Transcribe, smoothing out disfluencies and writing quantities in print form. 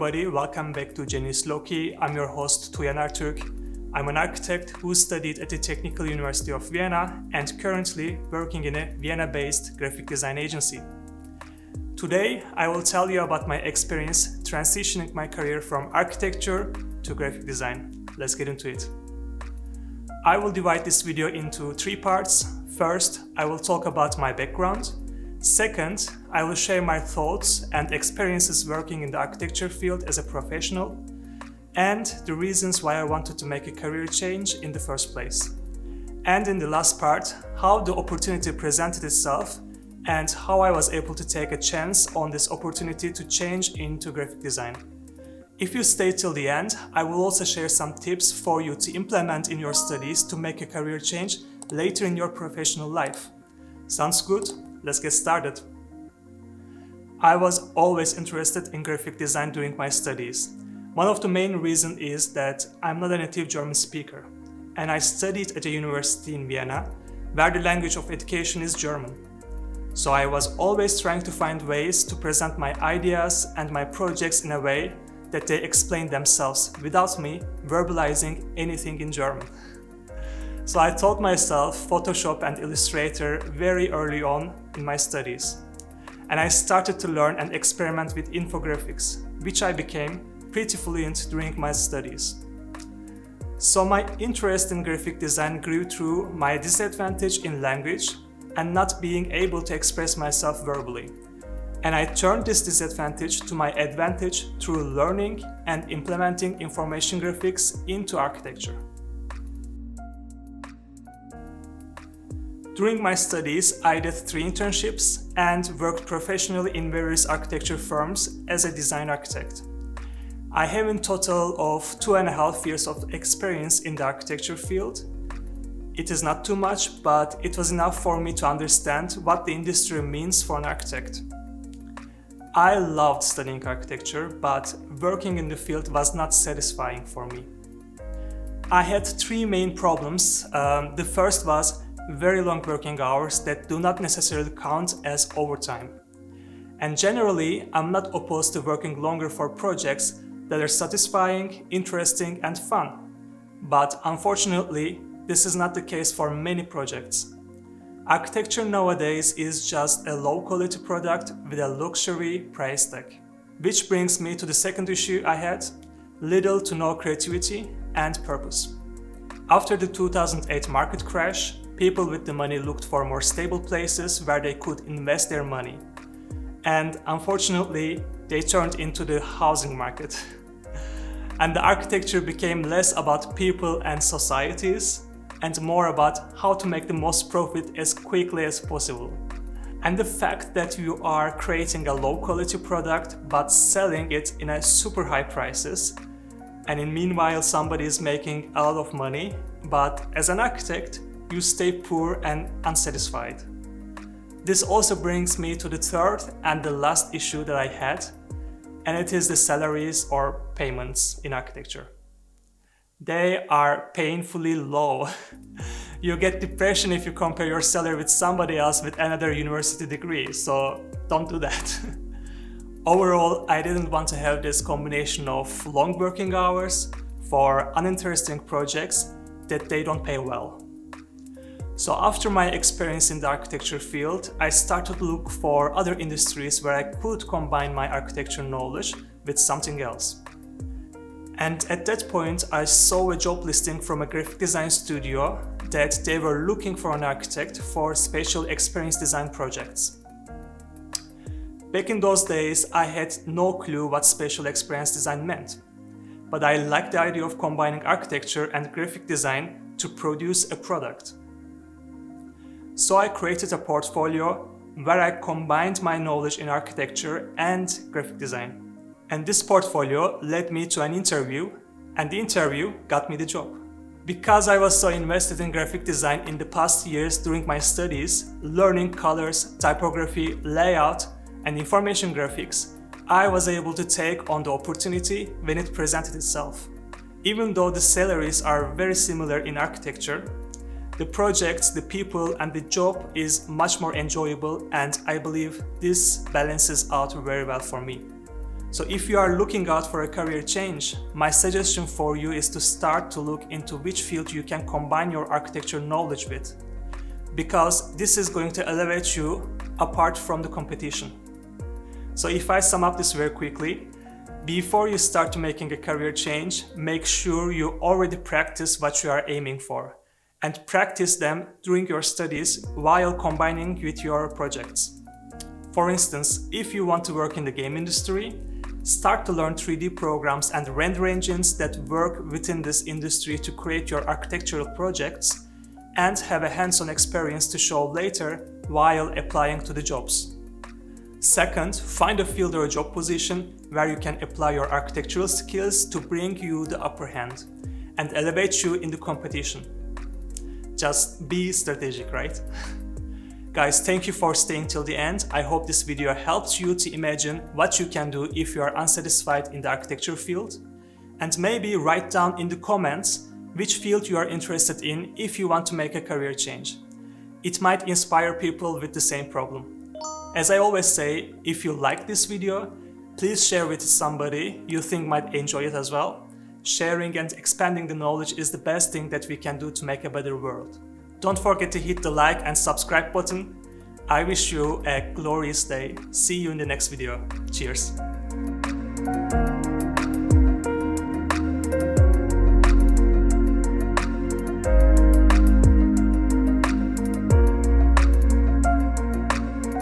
everybody, welcome back to Genius Loci. I'm your host Tuyan Ertürk. I'm an architect who studied at the Technical University of Vienna and currently working in a Vienna-based graphic design agency. Today, I will tell you about my experience transitioning my career from architecture to graphic design. Let's get into it. I will divide this video into 3 parts. First, I will talk about my background. Second, I will share my thoughts and experiences working in the architecture field as a professional, and the reasons why I wanted to make a career change in the first place. And in the last part, how the opportunity presented itself and how I was able to take a chance on this opportunity to change into graphic design. If you stay till the end, I will also share some tips for you to implement in your studies to make a career change later in your professional life. Sounds good? Let's get started. I was always interested in graphic design during my studies. One of the main reasons is that I'm not a native German speaker, and I studied at a university in Vienna where the language of education is German. So I was always trying to find ways to present my ideas and my projects in a way that they explain themselves without me verbalizing anything in German. So I taught myself Photoshop and Illustrator very early on in my studies. And I started to learn and experiment with infographics, which I became pretty fluent during my studies. So my interest in graphic design grew through my disadvantage in language and not being able to express myself verbally. And I turned this disadvantage to my advantage through learning and implementing information graphics into architecture. During my studies, I did 3 internships and worked professionally in various architecture firms as a design architect. I have in total of 2.5 years of experience in the architecture field. It is not too much, but it was enough for me to understand what the industry means for an architect. I loved studying architecture, but working in the field was not satisfying for me. I had 3 main problems. The first was very long working hours that do not necessarily count as overtime. And generally, I'm not opposed to working longer for projects that are satisfying, interesting, and fun. But unfortunately, this is not the case for many projects. Architecture nowadays is just a low-quality product with a luxury price tag. Which brings me to the second issue I had: little to no creativity and purpose. After the 2008 market crash, people with the money looked for more stable places where they could invest their money. And unfortunately, they turned into the housing market. And the architecture became less about people and societies and more about how to make the most profit as quickly as possible. And the fact that you are creating a low quality product but selling it in a super high prices, and in meanwhile somebody is making a lot of money, but as an architect, you stay poor and unsatisfied. This also brings me to the third and the last issue that I had, and it is the salaries or payments in architecture. They are painfully low. You get depression if you compare your salary with somebody else with another university degree, so don't do that. Overall, I didn't want to have this combination of long working hours for uninteresting projects that they don't pay well. So after my experience in the architecture field, I started to look for other industries where I could combine my architecture knowledge with something else. And at that point, I saw a job listing from a graphic design studio that they were looking for an architect for special experience design projects. Back in those days, I had no clue what special experience design meant, but I liked the idea of combining architecture and graphic design to produce a product. So I created a portfolio where I combined my knowledge in architecture and graphic design. And this portfolio led me to an interview, and the interview got me the job. Because I was so invested in graphic design in the past years during my studies, learning colors, typography, layout, and information graphics, I was able to take on the opportunity when it presented itself. Even though the salaries are very similar in architecture, the projects, the people, and the job is much more enjoyable, and I believe this balances out very well for me. So if you are looking out for a career change, my suggestion for you is to start to look into which field you can combine your architecture knowledge with, because this is going to elevate you apart from the competition. So if I sum up this very quickly, before you start making a career change, make sure you already practice what you are aiming for, and practice them during your studies while combining with your projects. For instance, if you want to work in the game industry, start to learn 3D programs and render engines that work within this industry to create your architectural projects, and have a hands-on experience to show later while applying to the jobs. Second, find a field or a job position where you can apply your architectural skills to bring you the upper hand and elevate you in the competition. Just be strategic, right? Guys, thank you for staying till the end. I hope this video helped you to imagine what you can do if you are unsatisfied in the architecture field. And maybe write down in the comments which field you are interested in if you want to make a career change. It might inspire people with the same problem. As I always say, if you like this video, please share with somebody you think might enjoy it as well. Sharing and expanding the knowledge is the best thing that we can do to make a better world. Don't forget to hit the like and subscribe button. I wish you a glorious day. See you in the next video. Cheers.